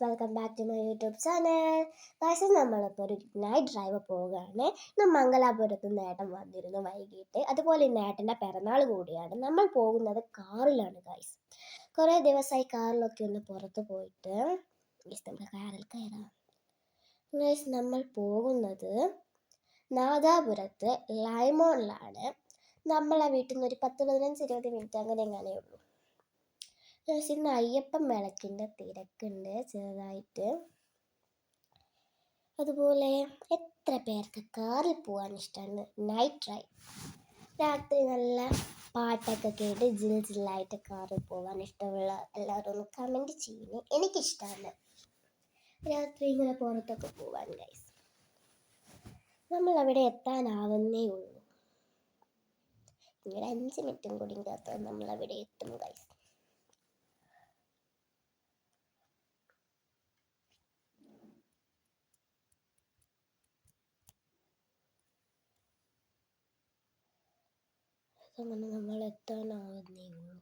Welcome back to my YouTube channel. Guys, നമ്മളിപ്പോൾ ഒരു night drive പോവുകയാണ്. ഇന്ന് മംഗലാപുരത്ത് നിന്ന് ഏട്ടൻ വന്നിരുന്നു വൈകിട്ട്. അതുപോലെ ഇന്ന് ഏട്ടൻ്റെ പിറന്നാൾ കൂടിയാണ്. നമ്മൾ പോകുന്നത് കാറിലാണ് ഗൈസ്. കുറേ ദിവസമായി കാറിലൊക്കെ ഒന്ന് പുറത്ത് പോയിട്ട്. നമ്മുടെ കാറിൽ കയറാം ഗൈസ്. നമ്മൾ പോകുന്നത് നാദാപുരത്ത് ലൈമോണിലാണ്. നമ്മളെ വീട്ടിൽ നിന്ന് ഒരു 10-15-20 മിനിറ്റ് അങ്ങനെ ഉള്ളൂ. ഇന്ന് അയ്യപ്പൻ വിളക്കിൻ്റെ തിരക്കുണ്ട് ചെറുതായിട്ട്. അതുപോലെ എത്ര പേർക്ക് കാറിൽ പോകാൻ ഇഷ്ടമാണ് നൈറ്റ് ഡ്രൈവ്. രാത്രി നല്ല പാട്ടൊക്കെ കേട്ട് ജില്ലായിട്ട് കാറിൽ പോകാൻ ഇഷ്ടമുള്ള എല്ലാവരും ഒന്ന് കമൻറ്റ് ചെയ്യുന്നു. എനിക്കിഷ്ടമാണ് രാത്രി ഇങ്ങനെ പുറത്തൊക്കെ പോകാൻ ഗൈസ്. നമ്മളവിടെ എത്താനാവുന്നേ ഉള്ളൂ. ഇങ്ങനെ 5 മിനിറ്റും കൂടി കാത്താൽ നമ്മളവിടെ എത്തും ഗൈസ്. അങ്ങനെ നമ്മൾ എത്താനാവുന്നേ ഉള്ളൂ.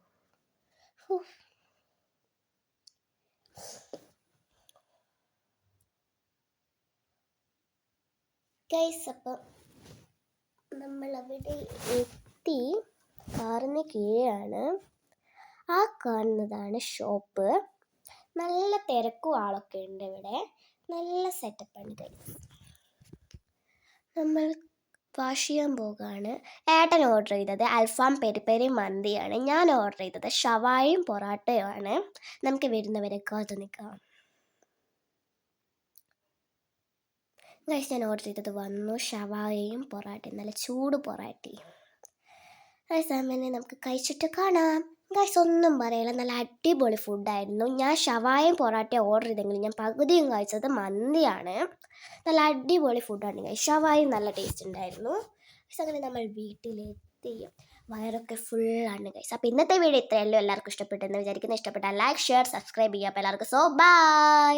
ഗൈസ്, അപ്പം നമ്മളവിടെ എത്തി. കാറിന് കീഴെയാണ്. ആ കാണുന്നതാണ് ഷോപ്പ്. നല്ല തിരക്കും ആളൊക്കെ ഉണ്ട് ഇവിടെ. നല്ല സെറ്റപ്പാണ് ഗൈസ്. നമ്മൾ വാഷ് ചെയ്യാൻ പോകാണ്. ഏട്ടൻ ഓർഡർ ചെയ്തത് അൽഫാം പെരി പെരി മന്തിയാണ്. ഞാൻ ഓർഡർ ചെയ്തത് ഷവായും പൊറാട്ടയുമാണ്. നമുക്ക് വരുന്നവരെ കാത്തു നിൽക്കാം ഗൈസ്. ഞാൻ ഓർഡർ ചെയ്തത് വന്നു. ഷവായയും പൊറാട്ടയും, നല്ല ചൂട് പൊറാട്ടയും. ഗൈസ്, അങ്ങനെ നമുക്ക് കഴിച്ചിട്ട് കാണാം. ഗൈസ്, ഒന്നും പറയില്ല, നല്ല അടിപൊളി ഫുഡായിരുന്നു. ഞാൻ ഷവായും പൊറാട്ടയും ഓർഡർ ചെയ്തെങ്കിലും ഞാൻ പകുതിയും കഴിച്ചത് മന്തിയാണ്. നല്ല അടിപൊളി ഫുഡാണ് ഗൈസ്. ഷവായും നല്ല ടേസ്റ്റ് ഉണ്ടായിരുന്നു. ഗൈസ്, അങ്ങനെ നമ്മൾ വീട്ടിലെത്തി. വയറൊക്കെ ഫുള്ളാണ് ഗൈസ്. അപ്പോൾ ഇന്നത്തെ വീഡിയോ ഇത്രയല്ലോ. എല്ലാവർക്കും ഇഷ്ടപ്പെട്ടെന്ന് വിചാരിക്കുന്നു. ഇഷ്ടപ്പെട്ടാൽ ലൈക്ക്, ഷെയർ, സബ്സ്ക്രൈബ് ചെയ്യുക. അപ്പോൾ എല്ലാവർക്കും ബൈ.